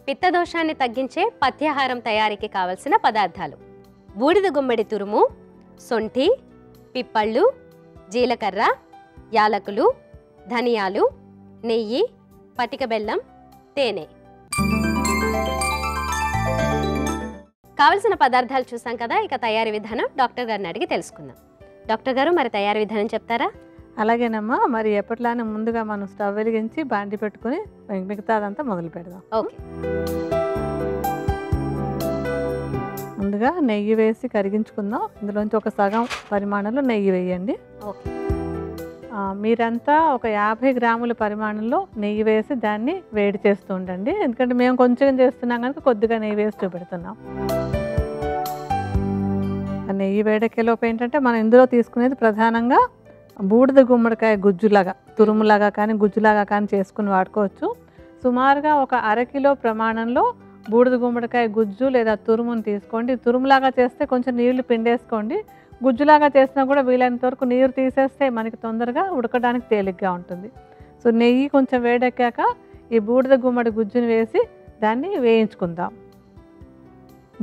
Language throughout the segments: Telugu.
పిత్తదోషాన్ని తగ్గించే పథ్యాహారం తయారీకి కావలసిన పదార్థాలు: బూడిద గుమ్మడి తురుము, సొంఠి, పిప్పళ్ళు, జీలకర్ర, యాలకులు, ధనియాలు, నెయ్యి, పటిక బెల్లం, తేనె. కావలసిన పదార్థాలు చూసాం కదా, ఇక తయారీ విధానం డాక్టర్ గారిని అడిగి తెలుసుకుందాం. డాక్టర్ గారు, మరి తయారీ విధానం చెప్తారా? అలాగేనమ్మా. మరి ఎప్పట్లానే ముందుగా మనం స్టవ్ వెలిగించి బాండి పెట్టుకుని మిగతాదంతా మొదలు పెడదాం. ఓకే. ముందుగా నెయ్యి వేసి కరిగించుకుందాం. ఇందులోంచి ఒక సగం పరిమాణంలో నెయ్యి వేయండి. ఓకే. మీరంతా ఒక 50 గ్రాముల పరిమాణంలో నెయ్యి వేసి దాన్ని వేడి చేస్తూ ఉండండి. ఎందుకంటే మేము కొంచెం చేస్తున్నాం కనుక కొద్దిగా నెయ్యి వేసి చూపెడుతున్నాం. ఆ నెయ్యి వేడెక్కేలోపు ఏంటంటే మనం ఇందులో తీసుకునేది ప్రధానంగా బూడిద గుమ్మడికాయ గుజ్జులాగా, తురుములాగా కానీ గుజ్జులాగా కానీ చేసుకుని వాడుకోవచ్చు. సుమారుగా ఒక అరకిలో ప్రమాణంలో బూడిద గుమ్మడికాయ గుజ్జు లేదా తురుముని తీసుకోండి. తురుములాగా చేస్తే కొంచెం నీళ్లు పిండేసుకోండి. గుజ్జులాగా చేసినా కూడా వీలైనంత వరకు నీరు తీసేస్తే మనకి తొందరగా ఉడకడానికి తేలిగ్గా ఉంటుంది. సో నెయ్యి కొంచెం వేడెక్కాక ఈ బూడిద గుమ్మడి గుజ్జుని వేసి దాన్ని వేయించుకుందాం.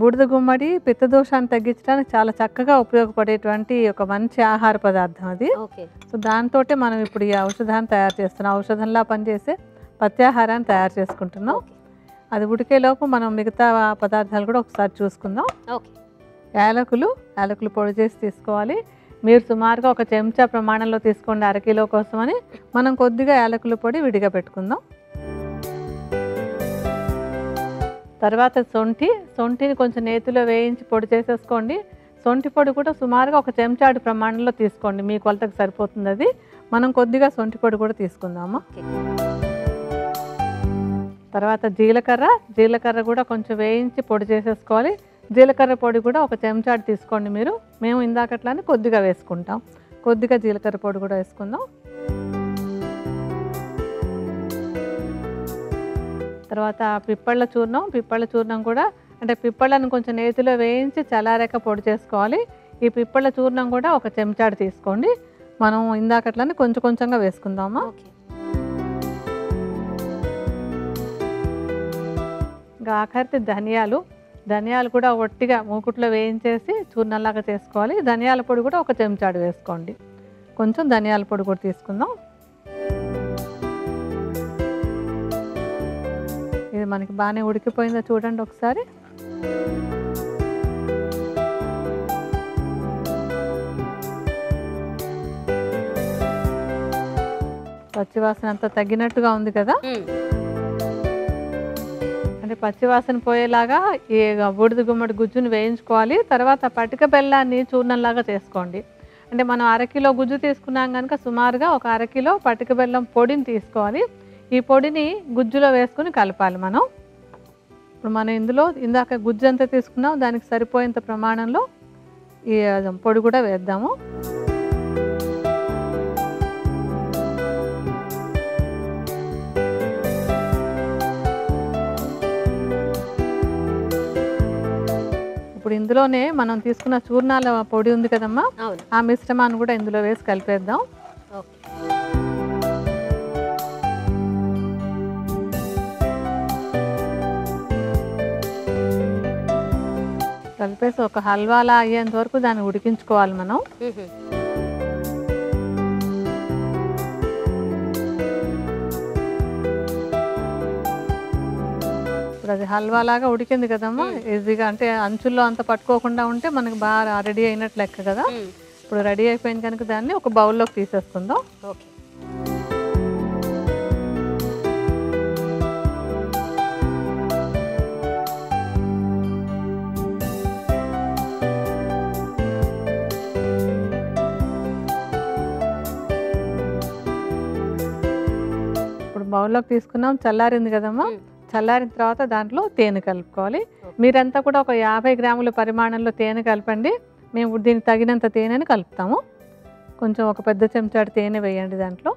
బూడిద గుమ్మడి పిత్తదోషాన్ని తగ్గించడానికి చాలా చక్కగా ఉపయోగపడేటువంటి ఒక మంచి ఆహార పదార్థం అది. సో దాంతో మనం ఇప్పుడు ఈ ఔషధాన్ని తయారు చేస్తున్నాం. ఔషధంలా పనిచేసే పత్యాహారాన్ని తయారు చేసుకుంటున్నాం. అది ఉడికేలోపు మనం మిగతా పదార్థాలు కూడా ఒకసారి చూసుకుందాం. యాలకులు పొడి చేసి తీసుకోవాలి. మీరు సుమారుగా ఒక చెంచా ప్రమాణంలో తీసుకోండి అరకిలో కోసమని. మనం కొద్దిగా యాలకుల పొడి విడిగా పెట్టుకుందాం. తర్వాత సొంఠిని కొంచెం నేతిలో వేయించి పొడి చేసేసుకోండి. సొంఠి పొడి కూడా సుమారుగా ఒక చెంచాడు ప్రమాణంలో తీసుకోండి, మీ కొలతకు సరిపోతుంది అది. మనం కొద్దిగా సొంఠి పొడి కూడా తీసుకుందాము. తర్వాత జీలకర్ర కూడా కొంచెం వేయించి పొడి చేసేసుకోవాలి. జీలకర్ర పొడి కూడా ఒక చెంచాడు తీసుకోండి మీరు. మేము ఇందాకట్లానే కొద్దిగా వేసుకుంటాం. కొద్దిగా జీలకర్ర పొడి కూడా వేసుకుందాం. తర్వాత పిప్పళ్ళ చూర్ణం కూడా, అంటే పిప్పళ్ళను కొంచెం నేతిలో వేయించి చల్లారాక పొడి చేసుకోవాలి. ఈ పిప్పళ్ళ చూర్ణం కూడా ఒక చెంచాడు తీసుకోండి. మనం ఇందాకట్లానే కొంచెం కొంచెంగా వేసుకుందామా. ఇంకా ఆఖరికి ధనియాలు కూడా ఒట్టిగా మూకుట్లో వేయించేసి చూర్ణంలాగా చేసుకోవాలి. ధనియాల పొడి కూడా ఒక చెంచాడు వేసుకోండి. కొంచెం ధనియాల పొడి కూడా తీసుకుందాం. ఇది మనకి బాగానే ఉడికిపోయిందో చూడండి ఒకసారి. పచ్చివాసన అంతా తగ్గినట్టుగా ఉంది కదా. అంటే పచ్చివాసన పోయేలాగా ఈ బూడిద గుమ్మడి గుజ్జును వేయించుకోవాలి. తర్వాత పటిక బెల్లాన్ని చూర్ణంలాగా చేసుకోండి. అంటే మనం అరకిలో గుజ్జు తీసుకున్నాం కనుక సుమారుగా ఒక అరకిలో పటిక బెల్లం పొడిని తీసుకోవాలి. ఈ పొడిని గుజ్జులో వేసుకుని కలపాలి మనం. ఇప్పుడు మనం ఇందులో ఇందాక గుజ్జు అంతా తీసుకున్నాం, దానికి సరిపోయేంత ప్రమాణంలో ఈ పొడి కూడా వేద్దాము. ఇప్పుడు ఇందులోనే మనం తీసుకున్న చూర్ణాల పొడి ఉంది కదమ్మా, ఆ మిశ్రమాన్ని కూడా ఇందులో వేసి కలిపేద్దాం. కలిపేసి ఒక హల్వాలా అయ్యేంత వరకు దాన్ని ఉడికించుకోవాలి మనం. ఇప్పుడు అది హల్వాలాగా ఉడికింది కదమ్మా ఈజీగా. అంటే అంచుల్లో అంత పట్టుకోకుండా ఉంటే మనకి బాగా రెడీ అయినట్లు లెక్క కదా. ఇప్పుడు రెడీ అయిపోయింది కనుక దాన్ని ఒక బౌల్లోకి తీసేసుకుందాం. బౌల్లోకి తీసుకున్నాం. చల్లారింది కదమ్మా. చల్లారిన తర్వాత దాంట్లో తేనె కలుపుకోవాలి. మీరంతా కూడా ఒక 50 గ్రాముల పరిమాణంలో తేనె కలపండి. మేము దీనికి తగినంత తేనెని కలుపుతాము. కొంచెం ఒక పెద్ద చెంచాడు తేనె వేయండి దాంట్లో.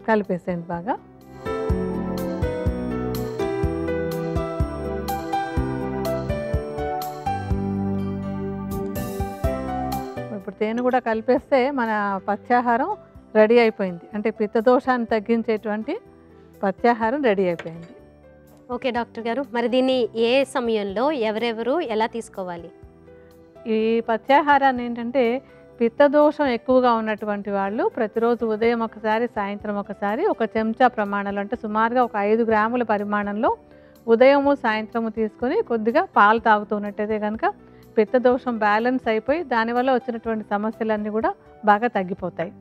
కలిపేసేయండి బాగా. ఇప్పుడు తేనె కూడా కలిపేస్తే మన పత్యాహారం రెడీ అయిపోయింది. అంటే పిత్తదోషాన్ని తగ్గించేటువంటి పత్యాహారం రెడీ అయిపోయింది. ఓకే డాక్టర్ గారు, మరి దీన్ని ఏ సమయంలో ఎవరెవరు ఎలా తీసుకోవాలి? ఈ పత్యాహారాన్ని ఏంటంటే పిత్తదోషం ఎక్కువగా ఉన్నటువంటి వాళ్ళు ప్రతిరోజు ఉదయం ఒకసారి, సాయంత్రం ఒకసారి, ఒక చెంచా ప్రమాణంలో అంటే సుమారుగా ఒక 5 గ్రాముల పరిమాణంలో ఉదయము సాయంత్రము తీసుకొని కొద్దిగా పాలు తాగుతూ ఉన్నట్టయితే కనుక పిత్తదోషం బ్యాలెన్స్ అయిపోయి దానివల్ల వచ్చినటువంటి సమస్యలన్నీ కూడా బాగా తగ్గిపోతాయి.